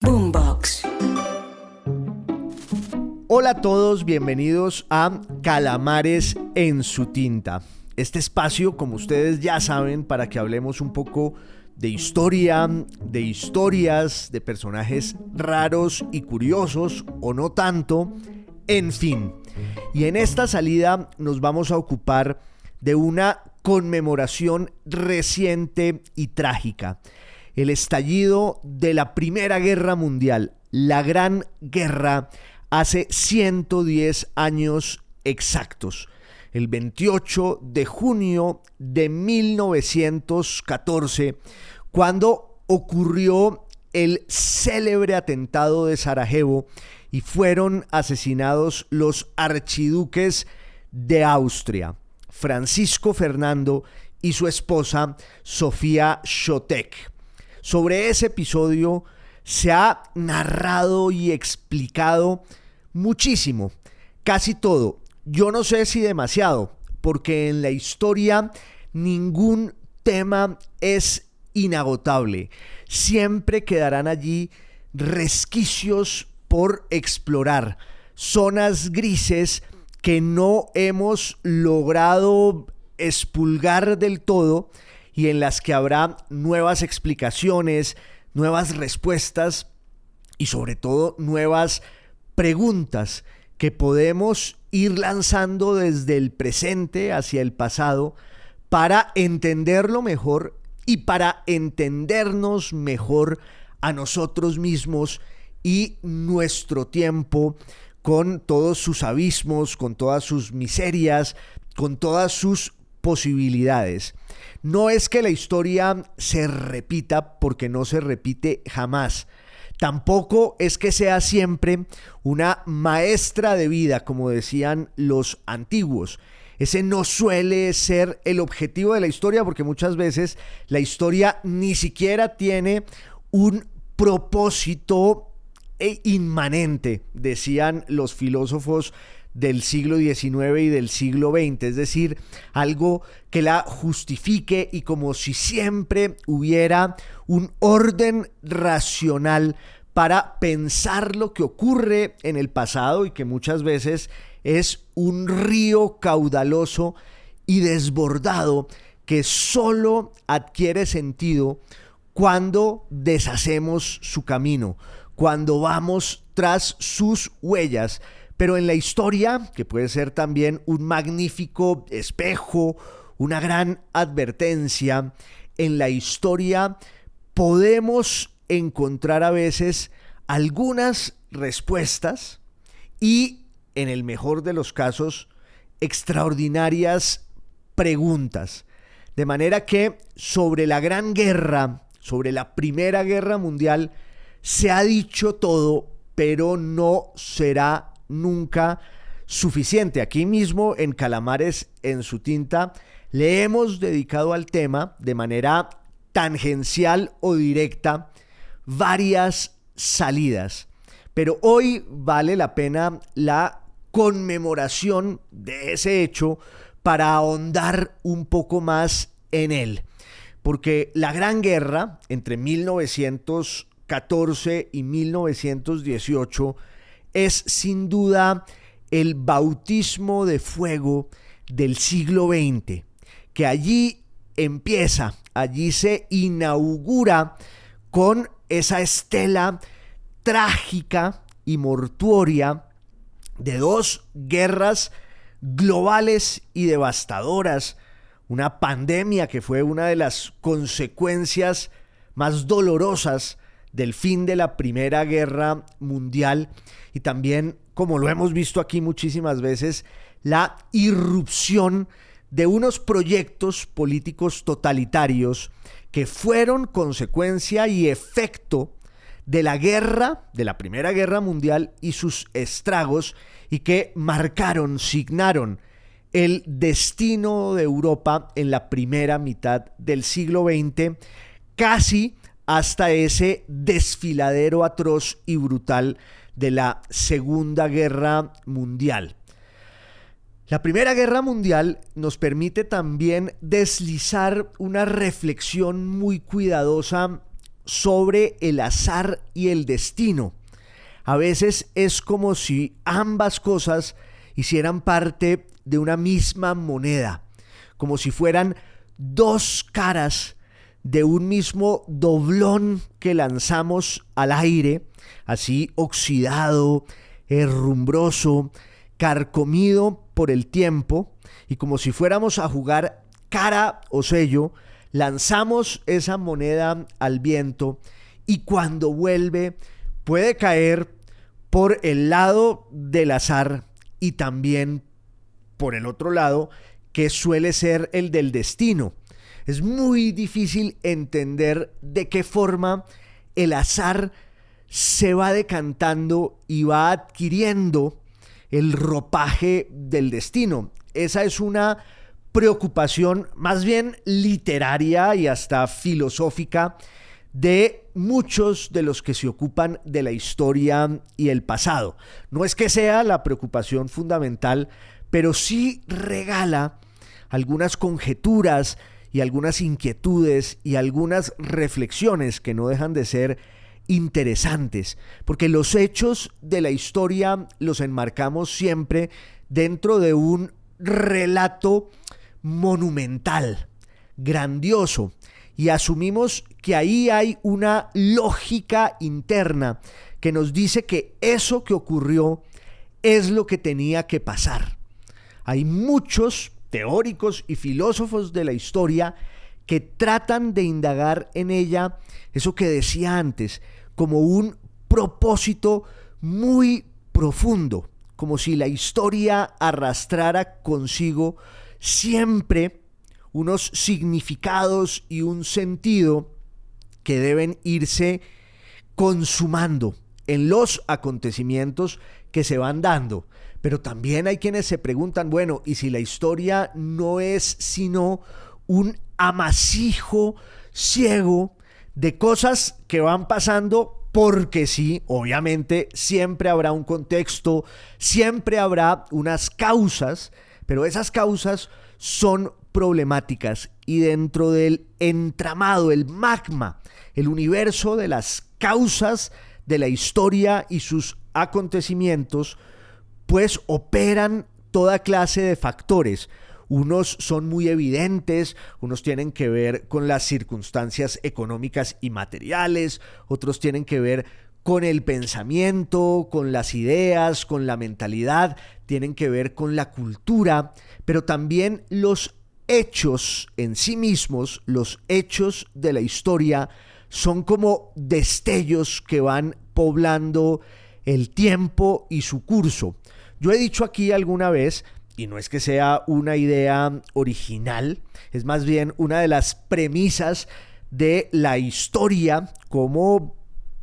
Boombox. Hola a todos, bienvenidos a Calamares en su tinta. Este espacio, como ustedes ya saben, para que hablemos un poco de historia, de historias, de personajes raros y curiosos, o no tanto, en fin. Y en esta salida nos vamos a ocupar de una conmemoración reciente y trágica. El estallido de la Primera Guerra Mundial, la Gran Guerra, hace 110 años exactos. El 28 de junio de 1914, cuando ocurrió el célebre atentado de Sarajevo y fueron asesinados los archiduques de Austria, Francisco Fernando y su esposa Sofía Chotek. Sobre ese episodio se ha narrado y explicado muchísimo, casi todo. Yo no sé si demasiado, porque en la historia ningún tema es inagotable. Siempre quedarán allí resquicios por explorar, zonas grises que no hemos logrado expurgar del todo y en las que habrá nuevas explicaciones, nuevas respuestas y sobre todo nuevas preguntas que podemos ir lanzando desde el presente hacia el pasado para entenderlo mejor y para entendernos mejor a nosotros mismos y nuestro tiempo, con todos sus abismos, con todas sus miserias, con todas sus posibilidades. No es que la historia se repita, porque no se repite jamás. Tampoco es que sea siempre una maestra de vida, como decían los antiguos. Ese no suele ser el objetivo de la historia, porque muchas veces la historia ni siquiera tiene un propósito inmanente, decían los filósofos del siglo XIX y del siglo XX, es decir, algo que la justifique y como si siempre hubiera un orden racional para pensar lo que ocurre en el pasado y que muchas veces es un río caudaloso y desbordado que solo adquiere sentido cuando deshacemos su camino, cuando vamos tras sus huellas. Pero en la historia, que puede ser también un magnífico espejo, una gran advertencia, en la historia podemos encontrar a veces algunas respuestas y, en el mejor de los casos, extraordinarias preguntas. De manera que sobre la Gran Guerra, sobre la Primera Guerra Mundial, se ha dicho todo, pero no será nunca suficiente. Aquí mismo en Calamares en su tinta le hemos dedicado al tema de manera tangencial o directa varias salidas, pero hoy vale la pena la conmemoración de ese hecho para ahondar un poco más en él, porque la Gran Guerra entre 1914 y 1918 es sin duda el bautismo de fuego del siglo XX, que allí empieza, allí se inaugura con esa estela trágica y mortuoria de dos guerras globales y devastadoras, una pandemia que fue una de las consecuencias más dolorosas del fin de la Primera Guerra Mundial y también, como lo hemos visto aquí muchísimas veces, la irrupción de unos proyectos políticos totalitarios que fueron consecuencia y efecto de la guerra, de la Primera Guerra Mundial y sus estragos, y que marcaron, signaron el destino de Europa en la primera mitad del siglo XX, casi hasta ese desfiladero atroz y brutal de la Segunda Guerra Mundial. La Primera Guerra Mundial nos permite también deslizar una reflexión muy cuidadosa sobre el azar y el destino. A veces es como si ambas cosas hicieran parte de una misma moneda, como si fueran dos caras de un mismo doblón que lanzamos al aire, así oxidado, herrumbroso, carcomido por el tiempo, y como si fuéramos a jugar cara o sello, lanzamos esa moneda al viento y cuando vuelve puede caer por el lado del azar y también por el otro lado, que suele ser el del destino. Es muy difícil entender de qué forma el azar se va decantando y va adquiriendo el ropaje del destino. Esa es una preocupación más bien literaria y hasta filosófica de muchos de los que se ocupan de la historia y el pasado. No es que sea la preocupación fundamental, pero sí regala algunas conjeturas y algunas inquietudes y algunas reflexiones que no dejan de ser interesantes, porque los hechos de la historia los enmarcamos siempre dentro de un relato monumental, grandioso, y asumimos que ahí hay una lógica interna que nos dice que eso que ocurrió es lo que tenía que pasar. Hay muchos teóricos y filósofos de la historia que tratan de indagar en ella eso que decía antes, como un propósito muy profundo, como si la historia arrastrara consigo siempre unos significados y un sentido que deben irse consumando en los acontecimientos que se van dando. Pero también hay quienes se preguntan, bueno, ¿y si la historia no es sino un amasijo ciego de cosas que van pasando? Porque sí, obviamente siempre habrá un contexto, siempre habrá unas causas, pero esas causas son problemáticas y dentro del entramado, el magma, el universo de las causas de la historia y sus acontecimientos, pues operan toda clase de factores. Unos son muy evidentes, unos tienen que ver con las circunstancias económicas y materiales, otros tienen que ver con el pensamiento, con las ideas, con la mentalidad, tienen que ver con la cultura, pero también los hechos en sí mismos, los hechos de la historia, son como destellos que van poblando el tiempo y su curso. Yo he dicho aquí alguna vez, y no es que sea una idea original, es más bien una de las premisas de la historia como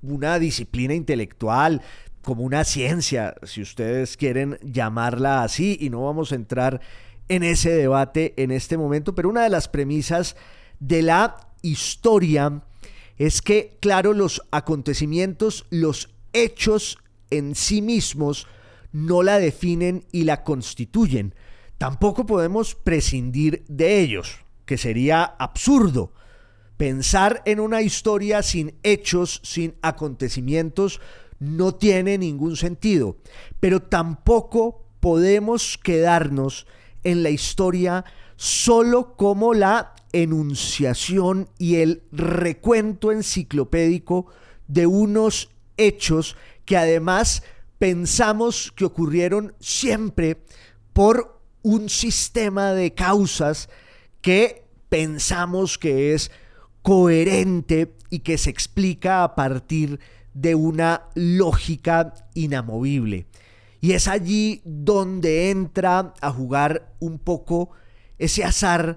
una disciplina intelectual, como una ciencia, si ustedes quieren llamarla así, y no vamos a entrar en ese debate en este momento, pero una de las premisas de la historia es que, claro, los acontecimientos, los hechos en sí mismos no la definen y la constituyen. Tampoco podemos prescindir de ellos, que sería absurdo. Pensar en una historia sin hechos, sin acontecimientos, no tiene ningún sentido. Pero tampoco podemos quedarnos en la historia solo como la enunciación y el recuento enciclopédico de unos hechos que además pensamos que ocurrieron siempre por un sistema de causas que pensamos que es coherente y que se explica a partir de una lógica inamovible. Y es allí donde entra a jugar un poco ese azar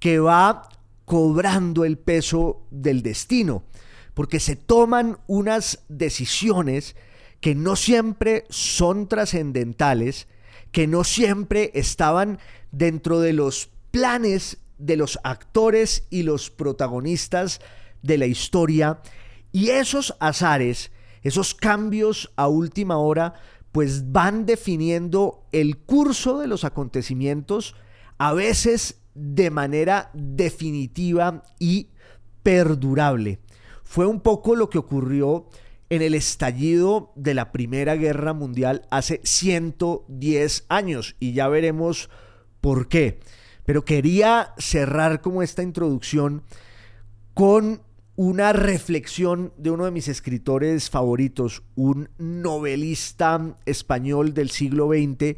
que va cobrando el peso del destino, porque se toman unas decisiones que no siempre son trascendentales, que no siempre estaban dentro de los planes de los actores y los protagonistas de la historia, y esos azares, esos cambios a última hora, pues van definiendo el curso de los acontecimientos, a veces de manera definitiva y perdurable. fue un poco lo que ocurrió en el estallido de la Primera Guerra Mundial hace 110 años, y ya veremos por qué. Pero quería cerrar como esta introducción con una reflexión de uno de mis escritores favoritos, un novelista español del siglo XX,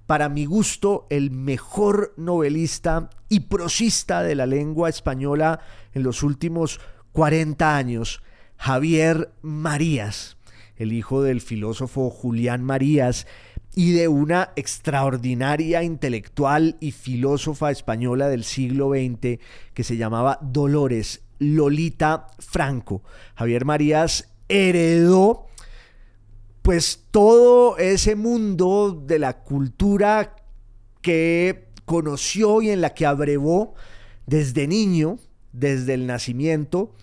para mi gusto el mejor novelista y prosista de la lengua española en los últimos 40 años, Javier Marías, el hijo del filósofo Julián Marías y de una extraordinaria intelectual y filósofa española del siglo XX que se llamaba Dolores Lolita Franco. Javier Marías heredó pues todo ese mundo de la cultura que conoció y en la que abrevó desde niño, desde el nacimiento,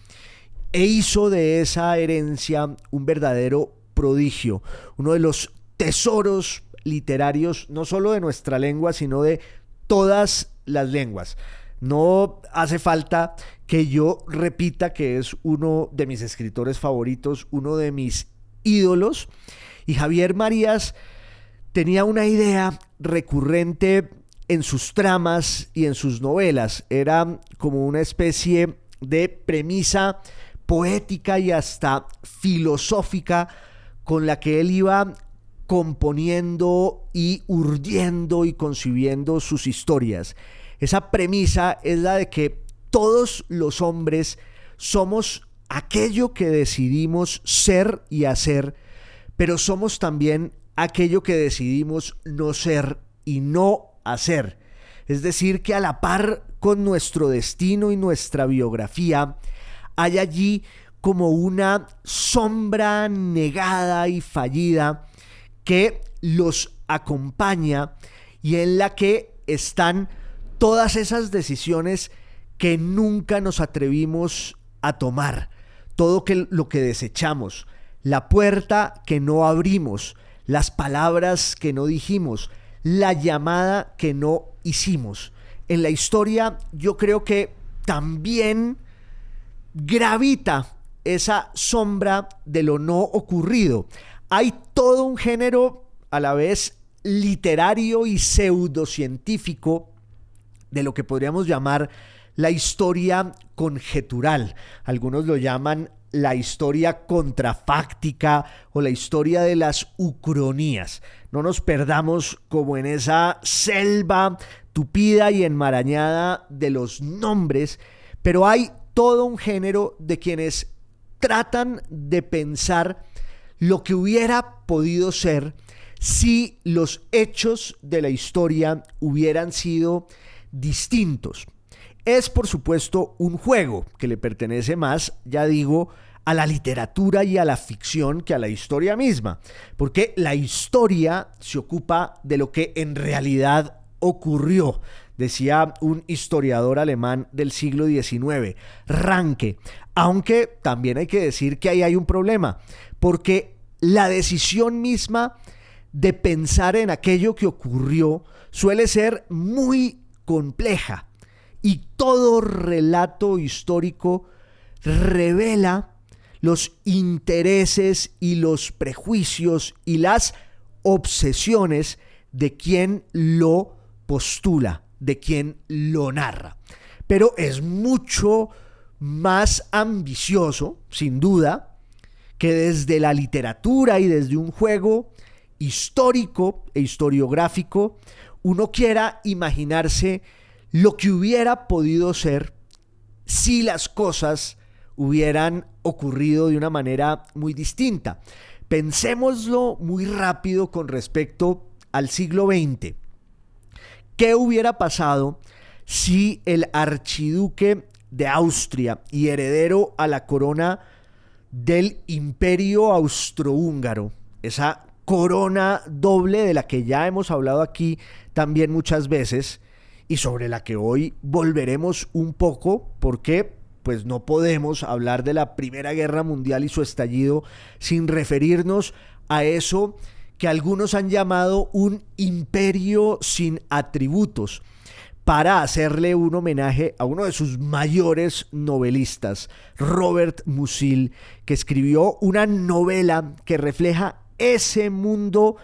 e hizo de esa herencia un verdadero prodigio, uno de los tesoros literarios no solo de nuestra lengua, sino de todas las lenguas. No hace falta que yo repita que es uno de mis escritores favoritos, uno de mis ídolos. Y Javier Marías tenía una idea recurrente en sus tramas y en sus novelas. Era como una especie de premisa poética y hasta filosófica con la que él iba componiendo y urdiendo y concibiendo sus historias. Esa premisa es la de que todos los hombres somos aquello que decidimos ser y hacer, pero somos también aquello que decidimos no ser y no hacer. Es decir, que a la par con nuestro destino y nuestra biografía, hay allí como una sombra negada y fallida que los acompaña y en la que están todas esas decisiones que nunca nos atrevimos a tomar, todo lo que desechamos, la puerta que no abrimos, las palabras que no dijimos, la llamada que no hicimos. En la historia yo creo que también gravita esa sombra de lo no ocurrido. Hay todo un género a la vez literario y pseudocientífico de lo que podríamos llamar la historia conjetural. Algunos lo llaman la historia contrafáctica o la historia de las ucronías. No nos perdamos como en esa selva tupida y enmarañada de los nombres, pero hay todo un género de quienes tratan de pensar lo que hubiera podido ser si los hechos de la historia hubieran sido distintos. Es, por supuesto, un juego que le pertenece más, ya digo, a la literatura y a la ficción que a la historia misma, porque la historia se ocupa de lo que en realidad ocurrió, decía un historiador alemán del siglo XIX, Ranke, aunque también hay que decir que ahí hay un problema, porque la decisión misma de pensar en aquello que ocurrió suele ser muy compleja y todo relato histórico revela los intereses y los prejuicios y las obsesiones de quien lo postula, de quien lo narra. Pero es mucho más ambicioso, sin duda, que desde la literatura y desde un juego histórico e historiográfico uno quiera imaginarse lo que hubiera podido ser si las cosas hubieran ocurrido de una manera muy distinta. Pensémoslo muy rápido con respecto al siglo XX. ¿Qué hubiera pasado si el archiduque de Austria y heredero a la corona del Imperio Austrohúngaro, esa corona doble de la que ya hemos hablado aquí también muchas veces y sobre la que hoy volveremos un poco porque pues no podemos hablar de la Primera Guerra Mundial y su estallido sin referirnos a eso que algunos han llamado un imperio sin atributos? para hacerle un homenaje a uno de sus mayores novelistas, Robert Musil, que escribió una novela que refleja ese mundo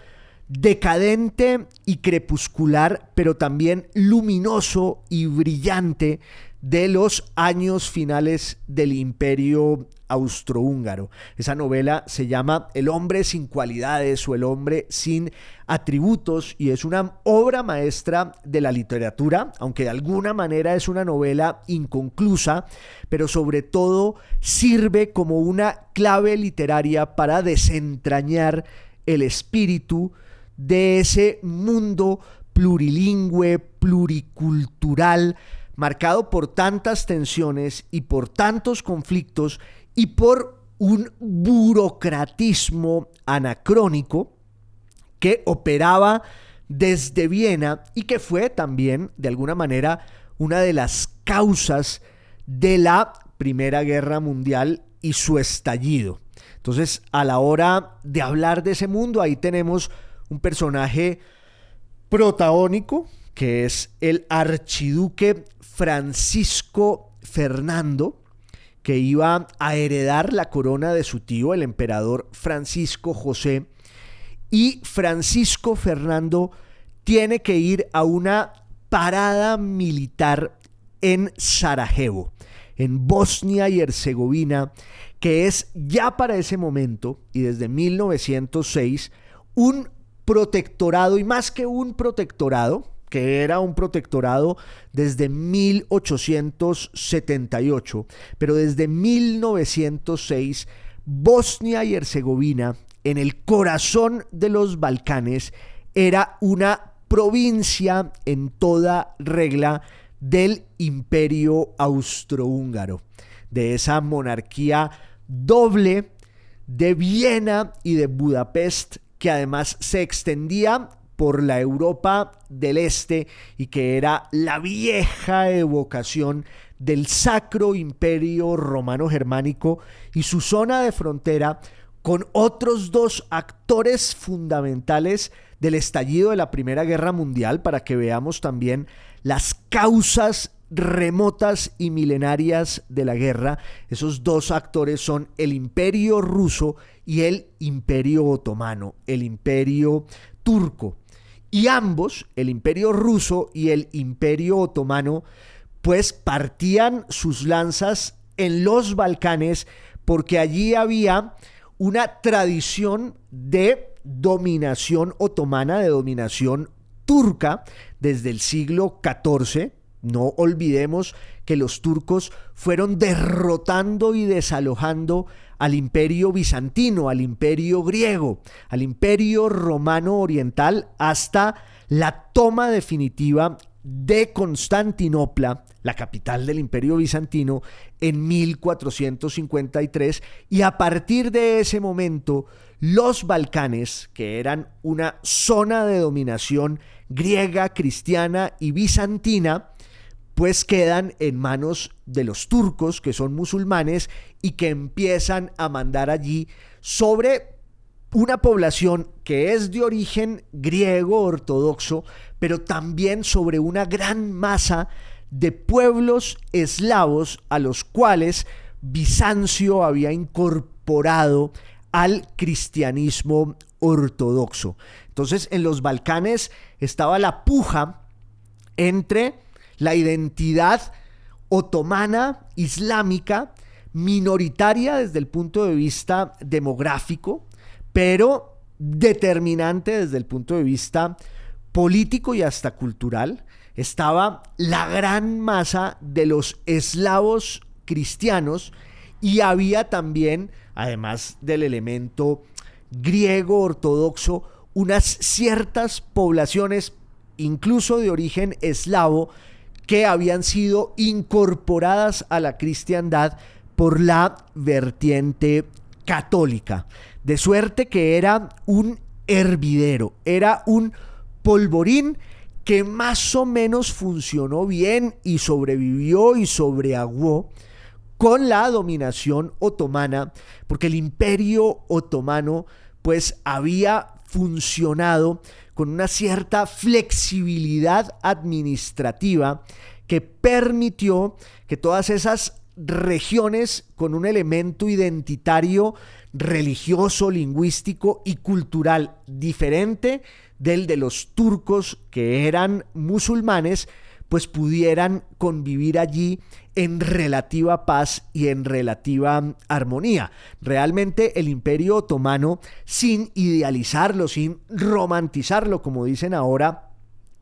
decadente y crepuscular, pero también luminoso y brillante de los años finales del Imperio Austrohúngaro. Esa novela se llama El hombre sin cualidades o El hombre sin atributos y es una obra maestra de la literatura, aunque de alguna manera es una novela inconclusa, pero sobre todo sirve como una clave literaria para desentrañar el espíritu de ese mundo plurilingüe, pluricultural, marcado por tantas tensiones y por tantos conflictos y por un burocratismo anacrónico que operaba desde Viena y que fue también, de alguna manera, una de las causas de la Primera Guerra Mundial y su estallido. Entonces, a la hora de hablar de ese mundo, ahí tenemos un personaje protagónico, que es el archiduque Francisco Fernando, que iba a heredar la corona de su tío, el emperador Francisco José, y Francisco Fernando tiene que ir a una parada militar en Sarajevo, en Bosnia y Herzegovina, que es ya para ese momento y desde 1906 un protectorado, y más que un protectorado, que era un protectorado desde 1878, pero desde 1906, Bosnia y Herzegovina, en el corazón de los Balcanes, era una provincia en toda regla del Imperio Austrohúngaro, de esa monarquía doble de Viena y de Budapest, que además se extendía por la Europa del Este y que era la vieja evocación del Sacro Imperio Romano Germánico y su zona de frontera con otros dos actores fundamentales del estallido de la Primera Guerra Mundial, para que veamos también las causas remotas y milenarias de la guerra. Esos dos actores son el Imperio Ruso y el Imperio Otomano, el Imperio Turco. Y ambos, el Imperio Ruso y el Imperio Otomano, pues partían sus lanzas en los Balcanes porque allí había una tradición de dominación otomana, de dominación turca desde el siglo XIV. No olvidemos que los turcos fueron derrotando y desalojando al imperio bizantino, al imperio griego, al imperio romano oriental, hasta la toma definitiva de Constantinopla, la capital del imperio bizantino, en 1453, y a partir de ese momento los Balcanes, que eran una zona de dominación griega, cristiana y bizantina, pues quedan en manos de los turcos, que son musulmanes y que empiezan a mandar allí sobre una población que es de origen griego ortodoxo, pero también sobre una gran masa de pueblos eslavos a los cuales Bizancio había incorporado al cristianismo ortodoxo. Entonces, en los Balcanes estaba la puja entre la identidad otomana islámica, minoritaria desde el punto de vista demográfico, pero determinante desde el punto de vista político y hasta cultural. Estaba la gran masa de los eslavos cristianos y había también, además del elemento griego ortodoxo, unas ciertas poblaciones, incluso de origen eslavo, que habían sido incorporadas a la cristiandad por la vertiente católica. De suerte que era un hervidero, era un polvorín que más o menos funcionó bien y sobrevivió y sobreaguó con la dominación otomana, porque el imperio otomano pues había funcionado con una cierta flexibilidad administrativa que permitió que todas esas regiones con un elemento identitario, religioso, lingüístico y cultural diferente del de los turcos, que eran musulmanes, pues pudieran convivir allí en relativa paz y en relativa armonía. Realmente el Imperio Otomano, sin idealizarlo, sin romantizarlo, como dicen ahora,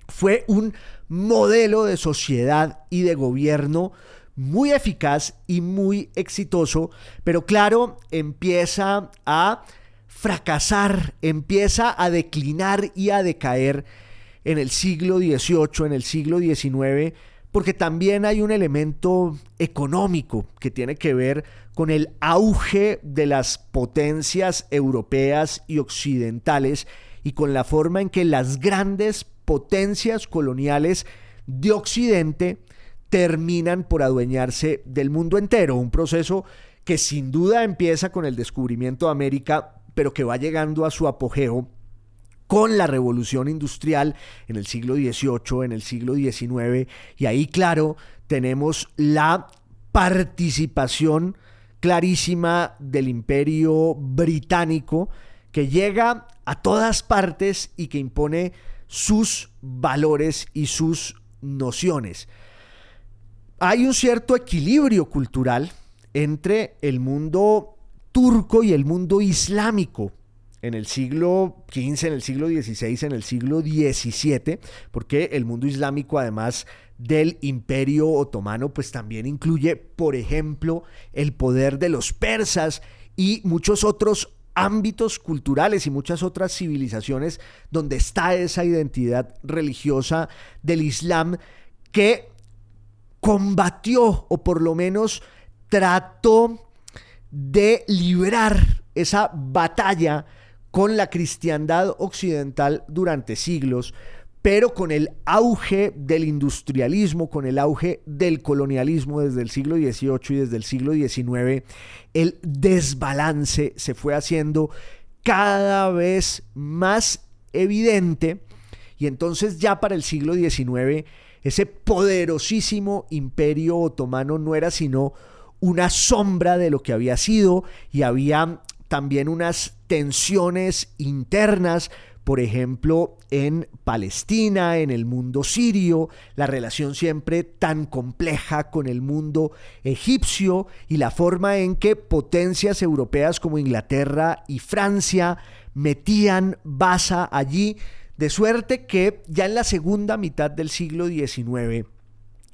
fue un modelo de sociedad y de gobierno muy eficaz y muy exitoso, pero claro, empieza a fracasar, empieza a declinar y a decaer en el siglo XVIII, en el siglo XIX, porque también hay un elemento económico que tiene que ver con el auge de las potencias europeas y occidentales y con la forma en que las grandes potencias coloniales de Occidente terminan por adueñarse del mundo entero, un proceso que sin duda empieza con el descubrimiento de América, pero que va llegando a su apogeo con la revolución industrial en el siglo XVIII, en el siglo XIX, y ahí, claro, tenemos la participación clarísima del Imperio Británico, que llega a todas partes y que impone sus valores y sus nociones. Hay un cierto equilibrio cultural entre el mundo turco y el mundo islámico en el siglo XV, en el siglo XVI, en el siglo XVII, porque el mundo islámico, además del Imperio Otomano, pues también incluye, por ejemplo, el poder de los persas y muchos otros ámbitos culturales y muchas otras civilizaciones donde está esa identidad religiosa del Islam que combatió o por lo menos trató de librar esa batalla con la cristiandad occidental durante siglos, pero con el auge del industrialismo, con el auge del colonialismo desde el siglo XVIII y desde el siglo XIX, el desbalance se fue haciendo cada vez más evidente, y entonces ya para el siglo XIX ese poderosísimo Imperio Otomano no era sino una sombra de lo que había sido, y había también unas tensiones internas, por ejemplo, en Palestina, en el mundo sirio, la relación siempre tan compleja con el mundo egipcio y la forma en que potencias europeas como Inglaterra y Francia metían baza allí, de suerte que ya en la segunda mitad del siglo XIX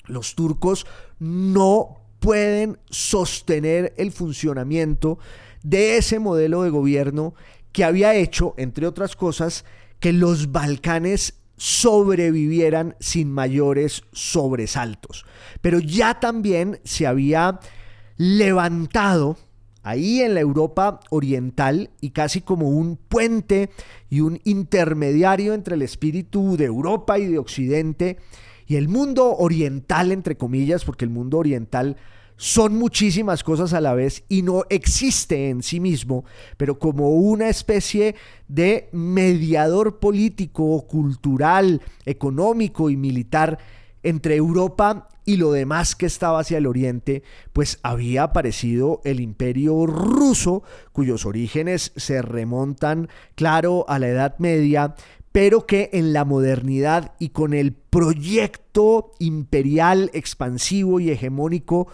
los turcos no pueden sostener el funcionamiento de ese modelo de gobierno que había hecho, entre otras cosas, que los Balcanes sobrevivieran sin mayores sobresaltos. Pero ya también se había levantado ahí en la Europa oriental, y casi como un puente y un intermediario entre el espíritu de Europa y de Occidente y el mundo oriental, entre comillas, porque el mundo oriental son muchísimas cosas a la vez y no existe en sí mismo, pero como una especie de mediador político, cultural, económico y militar entre Europa y lo demás que estaba hacia el oriente, pues había aparecido el Imperio Ruso, cuyos orígenes se remontan, claro, a la Edad Media, pero que en la modernidad y con el proyecto imperial expansivo y hegemónico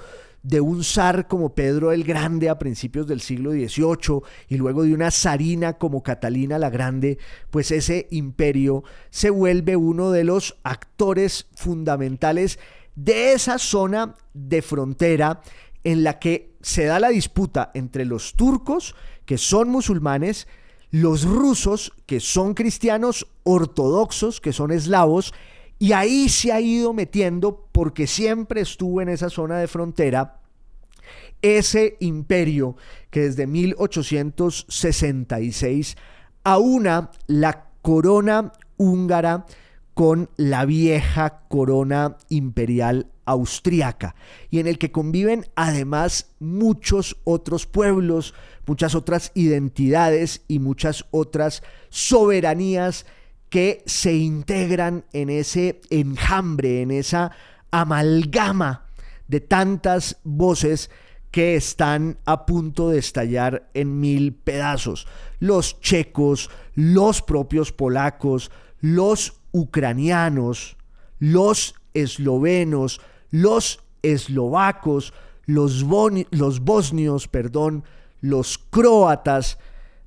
de un zar como Pedro el Grande a principios del siglo XVIII y luego de una zarina como Catalina la Grande, pues ese imperio se vuelve uno de los actores fundamentales de esa zona de frontera en la que se da la disputa entre los turcos, que son musulmanes, los rusos, que son cristianos ortodoxos, que son eslavos, y ahí se ha ido metiendo, porque siempre estuvo en esa zona de frontera, ese imperio que desde 1866 aúna la corona húngara con la vieja corona imperial austríaca y en el que conviven además muchos otros pueblos, muchas otras identidades y muchas otras soberanías que se integran en ese enjambre, en esa amalgama de tantas voces que están a punto de estallar en mil pedazos. Los checos, los propios polacos, los ucranianos, los eslovenos, los eslovacos, los bosnios, los croatas,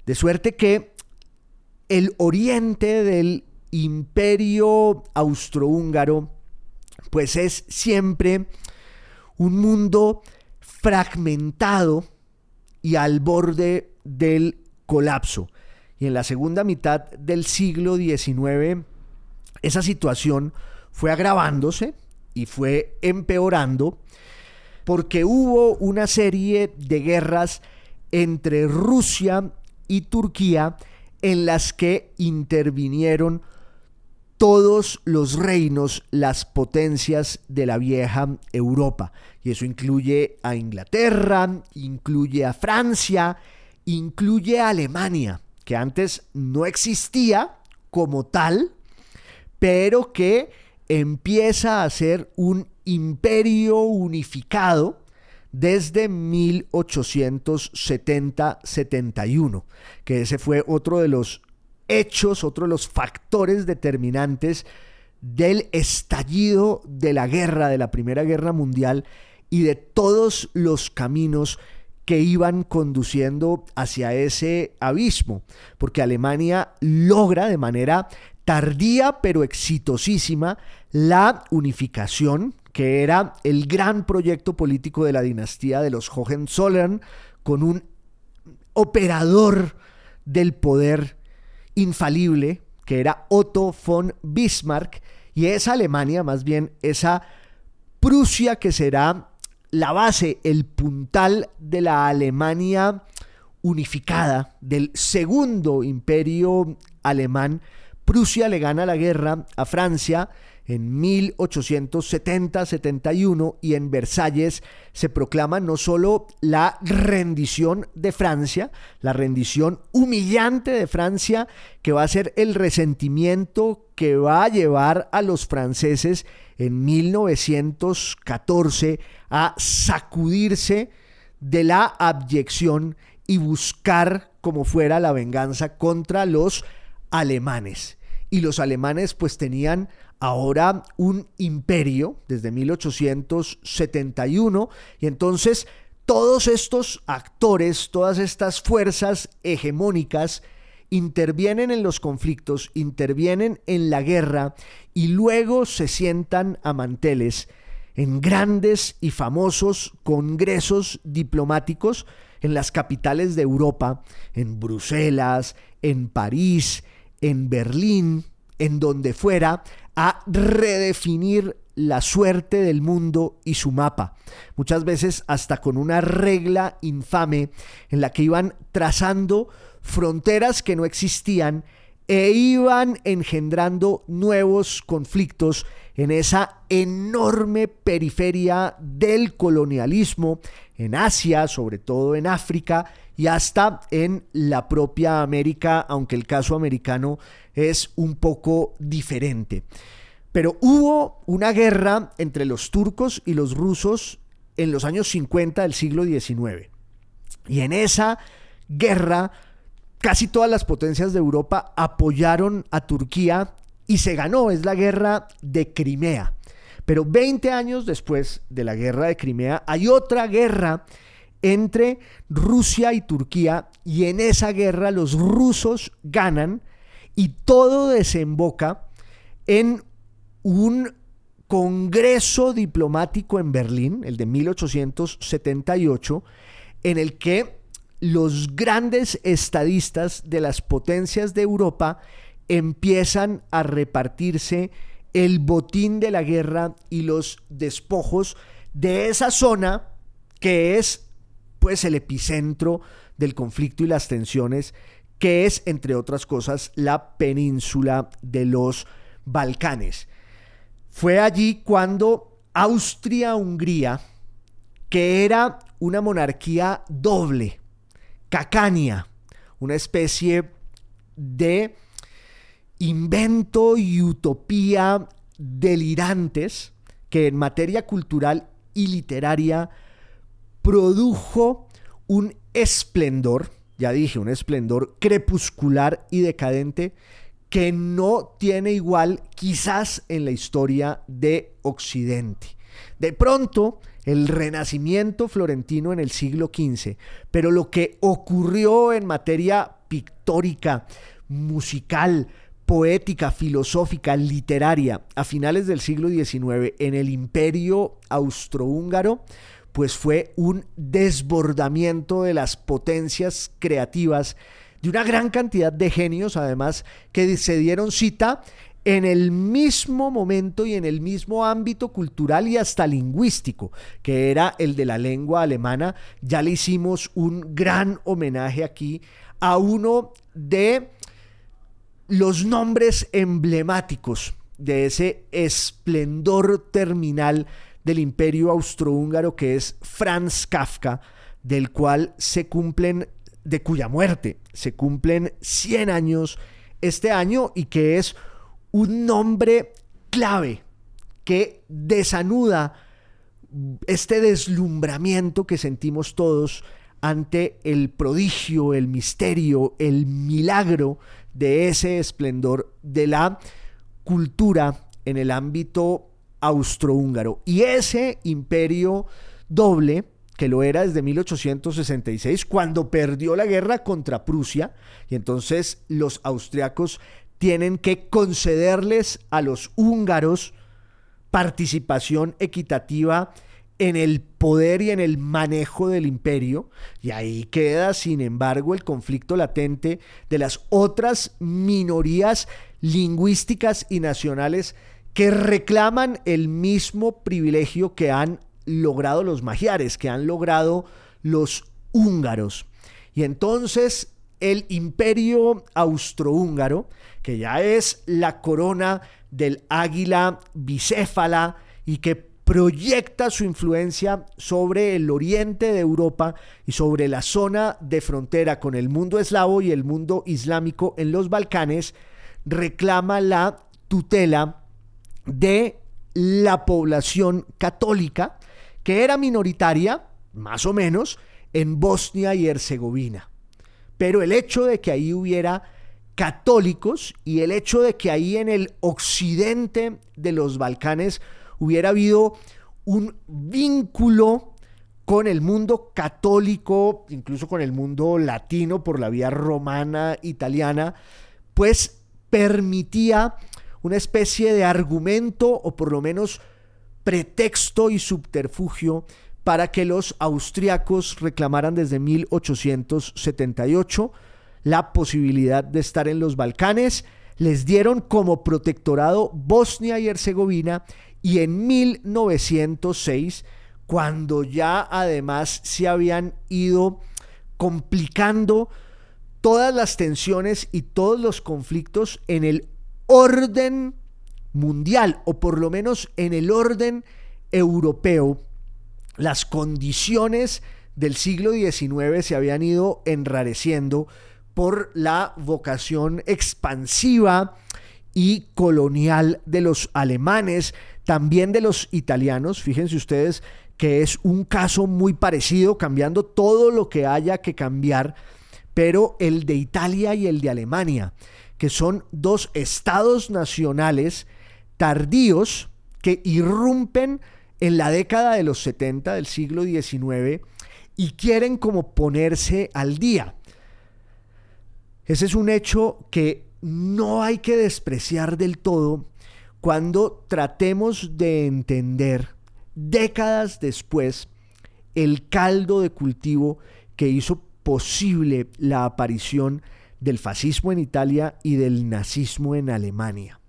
de suerte que el oriente del imperio austrohúngaro pues es siempre un mundo fragmentado y al borde del colapso. Y en la segunda mitad del siglo XIX esa situación fue agravándose y fue empeorando porque hubo una serie de guerras entre Rusia y Turquía en las que intervinieron todos los reinos, las potencias de la vieja Europa. Y eso incluye a Inglaterra, incluye a Francia, incluye a Alemania, que antes no existía como tal, pero que empieza a ser un imperio unificado desde 1870-71, que ese fue otro de los hechos, otro de los factores determinantes del estallido de la guerra, de la Primera Guerra Mundial y de todos los caminos que iban conduciendo hacia ese abismo, porque Alemania logra de manera tardía pero exitosísima la unificación, que era el gran proyecto político de la dinastía de los Hohenzollern, con un operador del poder infalible, que era Otto von Bismarck, y esa Alemania, más bien esa Prusia, que será la base, el puntal de la Alemania unificada, del segundo imperio alemán. Prusia le gana la guerra a Francia en 1870-71 y en Versalles se proclama no solo la rendición de Francia, la rendición humillante de Francia, que va a ser el resentimiento que va a llevar a los franceses en 1914 a sacudirse de la abyección y buscar como fuera la venganza contra los alemanes. Y los alemanes pues tenían ahora un imperio desde 1871 y entonces todos estos actores, todas estas fuerzas hegemónicas intervienen en los conflictos, intervienen en la guerra y luego se sientan a manteles en grandes y famosos congresos diplomáticos en las capitales de Europa, en Bruselas, en París, en Berlín, en donde fuera, a redefinir la suerte del mundo y su mapa, muchas veces hasta con una regla infame en la que iban trazando fronteras que no existían e iban engendrando nuevos conflictos en esa enorme periferia del colonialismo en Asia, sobre todo en África y hasta en la propia América, aunque el caso americano es un poco diferente. Pero hubo una guerra entre los turcos y los rusos en los años 50 del siglo XIX. Y en esa guerra casi todas las potencias de Europa apoyaron a Turquía y se ganó. Es la guerra de Crimea. Pero 20 años después de la guerra de Crimea hay otra guerra entre Rusia y Turquía, y en esa guerra los rusos ganan y todo desemboca en un congreso diplomático en Berlín, el de 1878, en el que los grandes estadistas de las potencias de Europa empiezan a repartirse el botín de la guerra y los despojos de esa zona que es pues el epicentro del conflicto y las tensiones, que es, entre otras cosas, la península de los Balcanes. Fue allí cuando Austria-Hungría, que era una monarquía doble, cacania, una especie de invento y utopía delirantes que en materia cultural y literaria produjo un esplendor, ya dije, un esplendor crepuscular y decadente que no tiene igual quizás en la historia de Occidente. De pronto, el renacimiento florentino en el siglo XV, pero lo que ocurrió en materia pictórica, musical, poética, filosófica, literaria a finales del siglo XIX en el Imperio Austrohúngaro, pues fue un desbordamiento de las potencias creativas de una gran cantidad de genios, además, que se dieron cita en el mismo momento y en el mismo ámbito cultural y hasta lingüístico, que era el de la lengua alemana. Ya le hicimos un gran homenaje aquí a uno de los nombres emblemáticos de ese esplendor terminal del Imperio Austrohúngaro, que es Franz Kafka, del cual de cuya muerte se cumplen 100 años este año, y que es un nombre clave que desanuda este deslumbramiento que sentimos todos ante el prodigio, el misterio, el milagro de ese esplendor de la cultura en el ámbito austrohúngaro. Y ese imperio doble, que lo era desde 1866, cuando perdió la guerra contra Prusia, y entonces los austriacos tienen que concederles a los húngaros participación equitativa en el poder y en el manejo del imperio, y ahí queda, sin embargo, el conflicto latente de las otras minorías lingüísticas y nacionales que reclaman el mismo privilegio que han logrado los magiares, que han logrado los húngaros. Y entonces el imperio austrohúngaro, que ya es la corona del águila bicéfala y que proyecta su influencia sobre el oriente de Europa y sobre la zona de frontera con el mundo eslavo y el mundo islámico en los Balcanes, reclama la tutela de la población católica, que era minoritaria, más o menos, en Bosnia y Herzegovina. Pero el hecho de que ahí hubiera católicos y el hecho de que ahí en el occidente de los Balcanes hubiera habido un vínculo con el mundo católico, incluso con el mundo latino por la vía romana, italiana, pues permitía una especie de argumento, o por lo menos pretexto y subterfugio, para que los austriacos reclamaran desde 1878 la posibilidad de estar en los Balcanes. Les dieron como protectorado Bosnia y Herzegovina, y en 1906, cuando ya además se habían ido complicando todas las tensiones y todos los conflictos en el orden mundial, o por lo menos en el orden europeo, las condiciones del siglo XIX se habían ido enrareciendo por la vocación expansiva y colonial de los alemanes, también de los italianos. Fíjense ustedes que es un caso muy parecido, cambiando todo lo que haya que cambiar, pero el de Italia y el de Alemania, que son dos estados nacionales tardíos que irrumpen en la década de los 70 del siglo XIX y quieren como ponerse al día. Ese es un hecho que no hay que despreciar del todo cuando tratemos de entender, décadas después, el caldo de cultivo que hizo posible la aparición del fascismo en Italia y del nazismo en Alemania.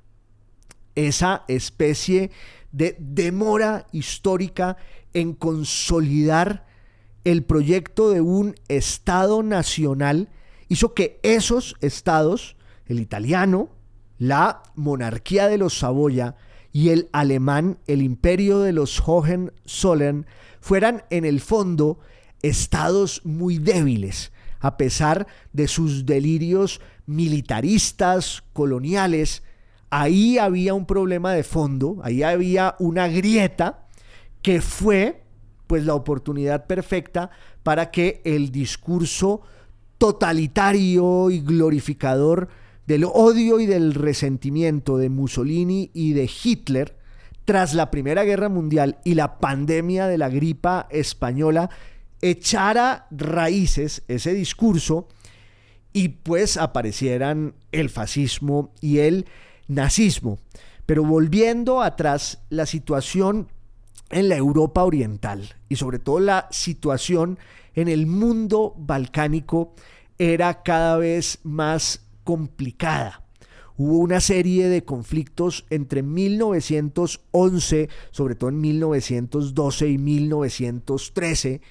Esa especie de demora histórica en consolidar el proyecto de un Estado nacional hizo que esos estados, el italiano, la monarquía de los Saboya y el alemán, el imperio de los Hohenzollern, fueran en el fondo estados muy débiles, a pesar de sus delirios militaristas, coloniales. Ahí había un problema de fondo, ahí había una grieta que fue pues la oportunidad perfecta para que el discurso totalitario y glorificador del odio y del resentimiento de Mussolini y de Hitler tras la Primera Guerra Mundial y la pandemia de la gripa española echara raíces ese discurso y pues aparecieran el fascismo y el nazismo. Pero volviendo atrás, la situación en la Europa oriental y sobre todo la situación en el mundo balcánico era cada vez más complicada. Hubo una serie de conflictos entre 1911, sobre todo en 1912 y 1913,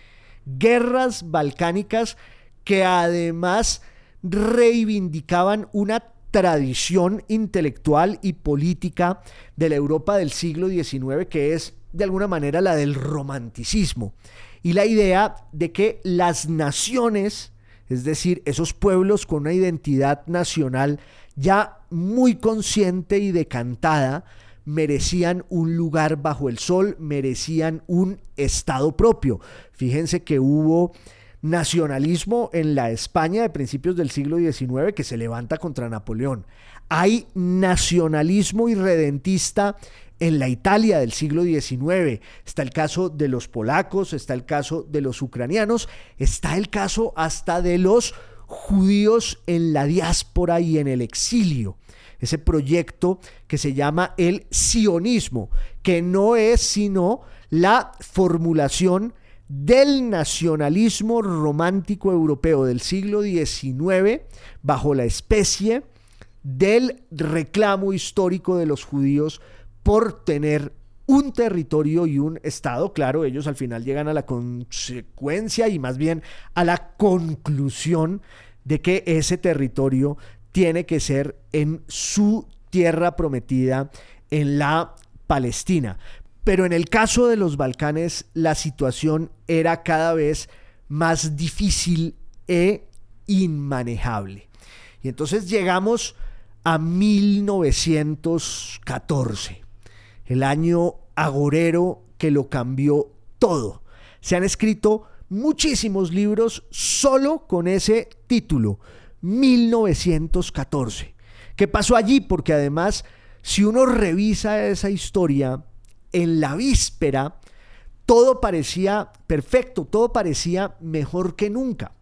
guerras balcánicas que además reivindicaban una tradición intelectual y política de la Europa del siglo XIX, que es de alguna manera la del romanticismo, y la idea de que las naciones, es decir, esos pueblos con una identidad nacional ya muy consciente y decantada, merecían un lugar bajo el sol, merecían un estado propio. Fíjense que hubo nacionalismo en la España de principios del siglo XIX que se levanta contra Napoleón. Hay nacionalismo irredentista en la Italia del siglo XIX. Está el caso de los polacos, está el caso de los ucranianos, está el caso hasta de los judíos en la diáspora y en el exilio. Ese proyecto que se llama el sionismo, que no es sino la formulación del nacionalismo romántico europeo del siglo XIX bajo la especie del reclamo histórico de los judíos por tener un territorio y un estado. Claro, ellos al final llegan a la consecuencia y más bien a la conclusión de que ese territorio tiene que ser en su tierra prometida, en la Palestina. Pero en el caso de los Balcanes, la situación era cada vez más difícil e inmanejable. Y entonces llegamos a 1914, el año agorero que lo cambió todo. Se han escrito muchísimos libros solo con ese título, 1914. ¿Qué pasó allí? Porque además, si uno revisa esa historia, en la víspera todo parecía perfecto, todo parecía mejor que nunca.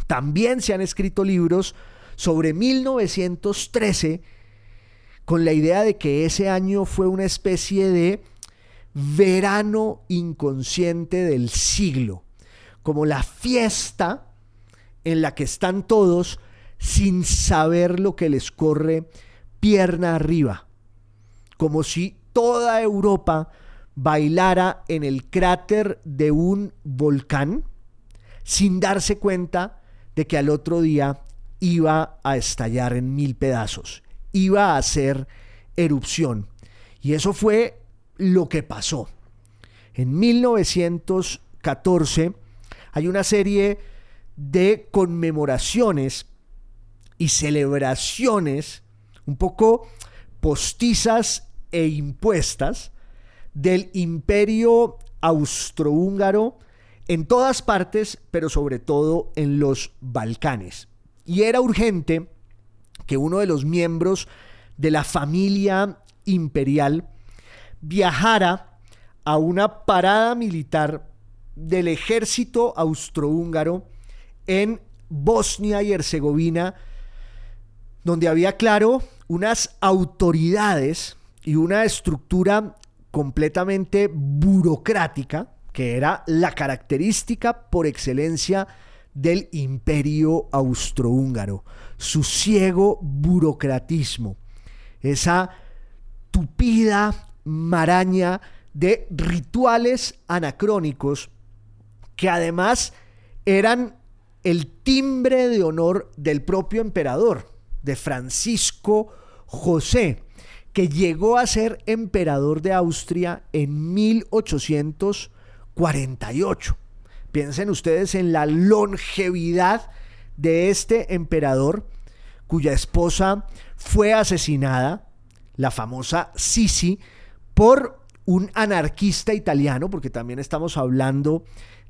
También se han escrito libros sobre 1913 con la idea de que ese año fue una especie de verano inconsciente del siglo, como la fiesta en la que están todos sin saber lo que les corre pierna arriba, como si toda Europa bailara en el cráter de un volcán sin darse cuenta de que al otro día iba a estallar en 1000 pedazos, iba a hacer erupción. Y eso fue lo que pasó. En 1914 hay una serie de conmemoraciones y celebraciones un poco postizas e impuestas del imperio austrohúngaro en todas partes, pero sobre todo en los Balcanes. Y era urgente que uno de los miembros de la familia imperial viajara a una parada militar del ejército austrohúngaro en Bosnia y Herzegovina, donde había, claro, unas autoridades y una estructura completamente burocrática, que era la característica por excelencia del imperio austrohúngaro, su ciego burocratismo, esa tupida maraña de rituales anacrónicos que además eran el timbre de honor del propio emperador, de Francisco José, que llegó a ser emperador de Austria en 1848. Piensen ustedes en la longevidad de este emperador, cuya esposa fue asesinada, la famosa Sisi, por un anarquista italiano, porque también estamos hablando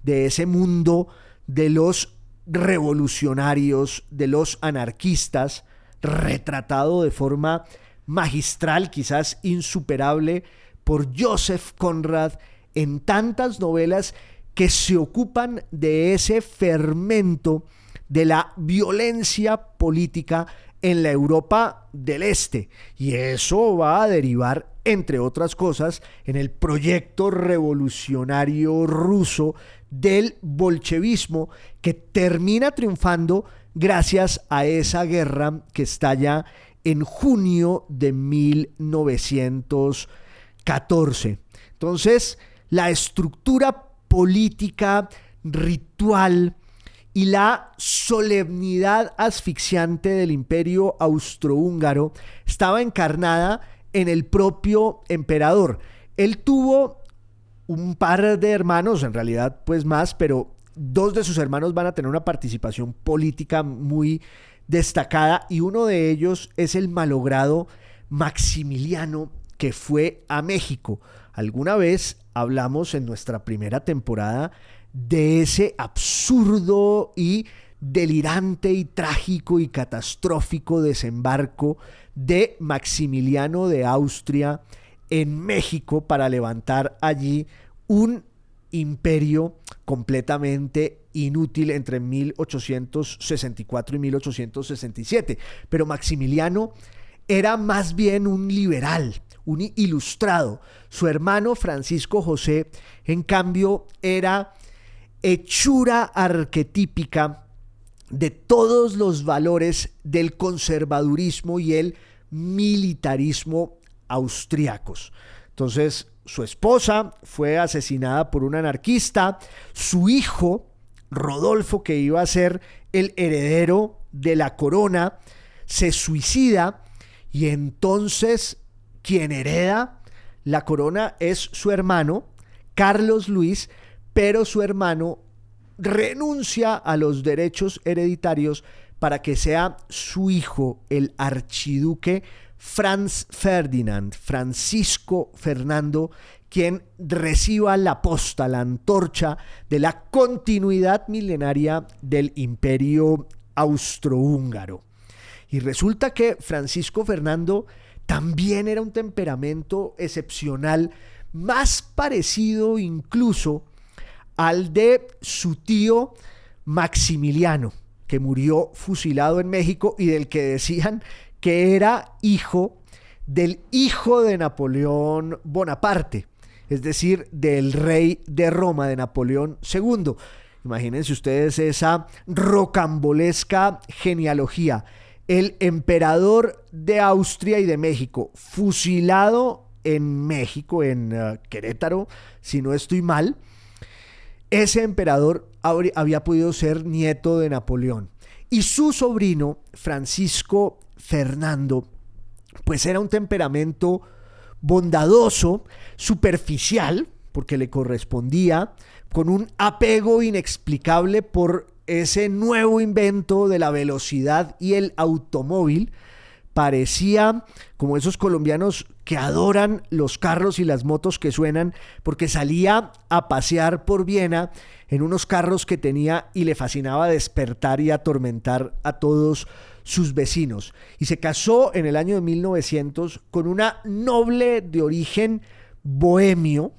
de ese mundo de los revolucionarios, de los anarquistas, retratado de forma magistral, quizás insuperable, por Joseph Conrad en tantas novelas que se ocupan de ese fermento de la violencia política en la Europa del Este. Y eso va a derivar, entre otras cosas, en el proyecto revolucionario ruso del bolchevismo, que termina triunfando gracias a esa guerra que estalla en junio de 1914. Entonces, la estructura política, ritual y la solemnidad asfixiante del imperio austrohúngaro estaba encarnada en el propio emperador. Él tuvo un par de hermanos, en realidad pues más, pero dos de sus hermanos van a tener una participación política muy destacada, y uno de ellos es el malogrado Maximiliano, que fue a México. Alguna vez hablamos en nuestra primera temporada de ese absurdo y delirante y trágico y catastrófico desembarco de Maximiliano de Austria en México para levantar allí un imperio completamente inútil entre 1864 y 1867. Pero Maximiliano era más bien un liberal, un ilustrado. Su hermano Francisco José, en cambio, era hechura arquetípica de todos los valores del conservadurismo y el militarismo austriacos. Entonces, su esposa fue asesinada por un anarquista. Su hijo, Rodolfo, que iba a ser el heredero de la corona, se suicida, y entonces quien hereda la corona es su hermano, Carlos Luis, pero su hermano renuncia a los derechos hereditarios para que sea su hijo, el archiduque Franz Ferdinand, Francisco Fernando, quien reciba la posta, la antorcha de la continuidad milenaria del imperio austrohúngaro. Y resulta que Francisco Fernando también era un temperamento excepcional, más parecido incluso al de su tío Maximiliano, que murió fusilado en México y del que decían que era hijo del hijo de Napoleón Bonaparte, es decir, del rey de Roma, de Napoleón II. Imagínense ustedes esa rocambolesca genealogía. El emperador de Austria y de México, fusilado en México, en Querétaro, si no estoy mal. Ese emperador había podido ser nieto de Napoleón. Y su sobrino, Francisco Fernando, pues era un temperamento bondadoso, superficial, porque le correspondía, con un apego inexplicable por ese nuevo invento de la velocidad y el automóvil. Parecía como esos colombianos que adoran los carros y las motos que suenan, porque salía a pasear por Viena en unos carros que tenía y le fascinaba despertar y atormentar a todos sus vecinos. Y se casó en el año de 1900 con una noble de origen bohemio,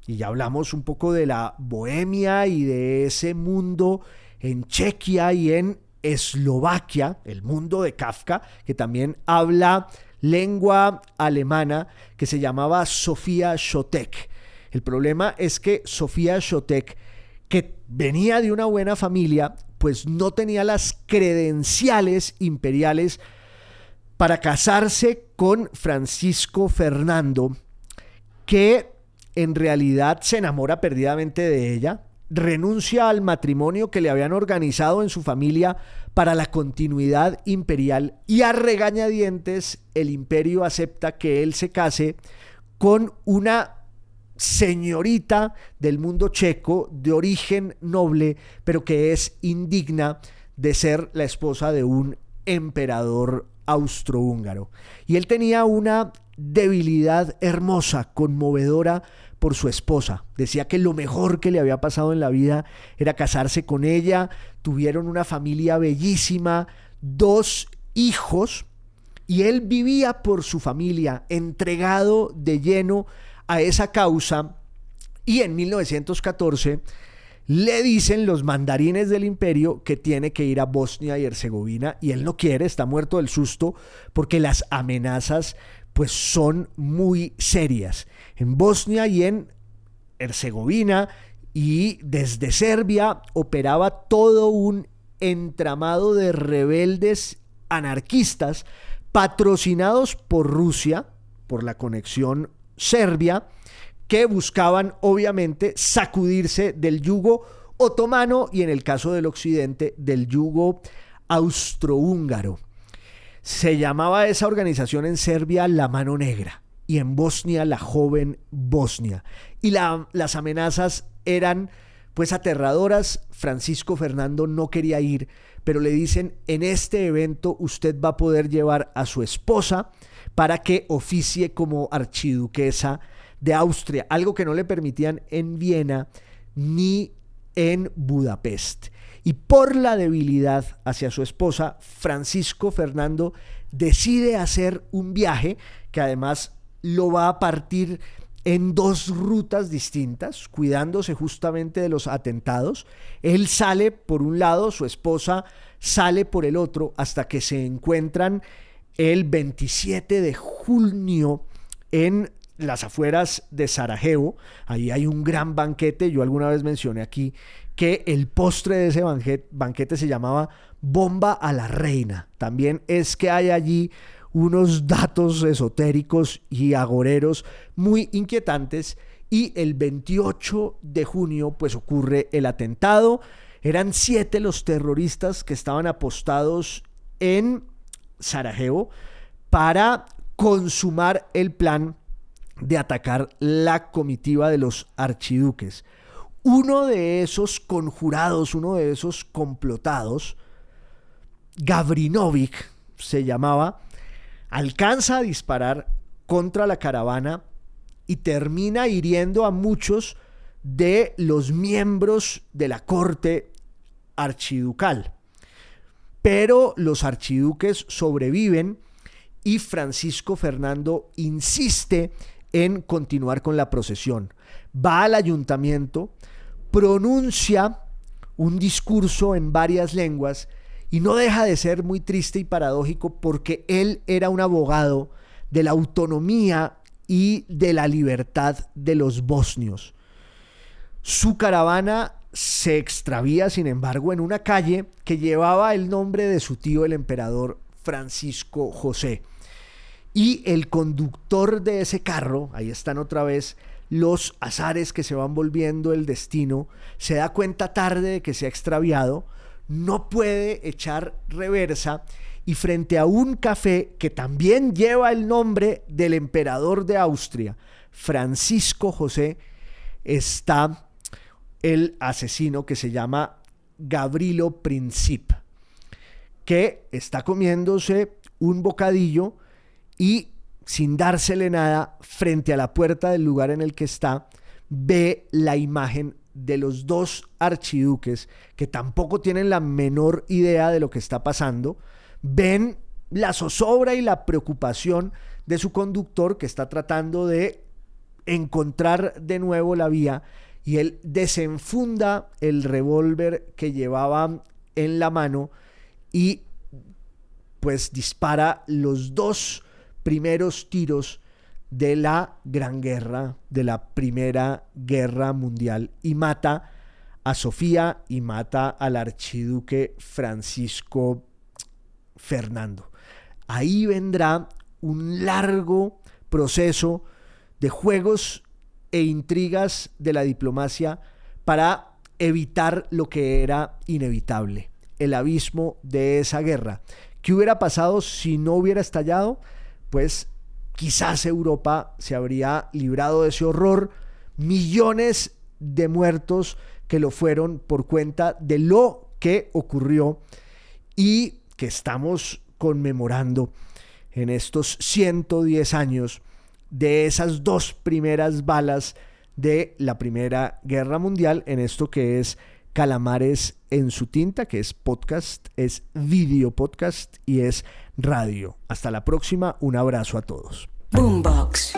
y ya hablamos un poco de la Bohemia y de ese mundo en Chequia y en Eslovaquia, el mundo de Kafka, que también habla lengua alemana, que se llamaba Sofía Chotek. El problema es que Sofía Chotek, que venía de una buena familia, pues no tenía las credenciales imperiales para casarse con Francisco Fernando, que en realidad se enamora perdidamente de ella, renuncia al matrimonio que le habían organizado en su familia para la continuidad imperial y a regañadientes el imperio acepta que él se case con una señorita del mundo checo de origen noble, pero que es indigna de ser la esposa de un emperador austrohúngaro. Y él tenía una debilidad hermosa, conmovedora por su esposa. Decía que lo mejor que le había pasado en la vida era casarse con ella. Tuvieron una familia bellísima, 2 hijos, y él vivía por su familia, entregado de lleno a esa causa. Y en 1914 le dicen los mandarines del imperio que tiene que ir a Bosnia y Herzegovina, y él no quiere, está muerto del susto, porque las amenazas pues son muy serias. En Bosnia y en Herzegovina y desde Serbia operaba todo un entramado de rebeldes anarquistas patrocinados por Rusia, por la conexión serbia, que buscaban obviamente sacudirse del yugo otomano y en el caso del occidente del yugo austrohúngaro. Se llamaba esa organización en Serbia la Mano Negra y en Bosnia la Joven Bosnia. Y las amenazas eran pues aterradoras. Francisco Fernando no quería ir, pero le dicen: en este evento usted va a poder llevar a su esposa para que oficie como archiduquesa de Austria, algo que no le permitían en Viena ni en Budapest. Y por la debilidad hacia su esposa, Francisco Fernando decide hacer un viaje que además lo va a partir en 2 rutas distintas, cuidándose justamente de los atentados. Él sale por un lado, su esposa sale por el otro, hasta que se encuentran el 27 de junio en las afueras de Sarajevo. Ahí hay un gran banquete. Yo alguna vez mencioné aquí que el postre de ese banquete se llamaba Bomba a la Reina. También es que hay allí unos datos esotéricos y agoreros muy inquietantes. Y el 28 de junio pues ocurre el atentado. Eran 7 los terroristas que estaban apostados en Sarajevo para consumar el plan de atacar la comitiva de los archiduques. Uno de esos conjurados, uno de esos complotados, Gavrinovic se llamaba, alcanza a disparar contra la caravana y termina hiriendo a muchos de los miembros de la corte archiducal. Pero los archiduques sobreviven y Francisco Fernando insiste en continuar con la procesión. Va al ayuntamiento, pronuncia un discurso en varias lenguas y no deja de ser muy triste y paradójico, porque él era un abogado de la autonomía y de la libertad de los bosnios. Su caravana se extravía, sin embargo, en una calle que llevaba el nombre de su tío, el emperador Francisco José. Y el conductor de ese carro, ahí están otra vez los azares que se van volviendo el destino, se da cuenta tarde de que se ha extraviado, no puede echar reversa y frente a un café que también lleva el nombre del emperador de Austria, Francisco José, está el asesino que se llama Gavrilo Princip, que está comiéndose un bocadillo y sin dársele nada, frente a la puerta del lugar en el que está, ve la imagen de los 2 archiduques que tampoco tienen la menor idea de lo que está pasando. Ven la zozobra y la preocupación de su conductor, que está tratando de encontrar de nuevo la vía, y él desenfunda el revólver que llevaba en la mano y pues dispara los 2 primeros tiros de la Gran Guerra, de la Primera Guerra Mundial, y mata a Sofía y mata al archiduque Francisco Fernando. Ahí vendrá un largo proceso de juegos e intrigas de la diplomacia para evitar lo que era inevitable, el abismo de esa guerra. ¿Qué hubiera pasado si no hubiera estallado? Pues quizás Europa se habría librado de ese horror, millones de muertos que lo fueron por cuenta de lo que ocurrió y que estamos conmemorando en estos 110 años de esas 2 primeras balas de la Primera Guerra Mundial, en esto que es Calamares en su tinta, que es podcast, es video podcast y es radio. Hasta la próxima, un abrazo a todos. Boombox.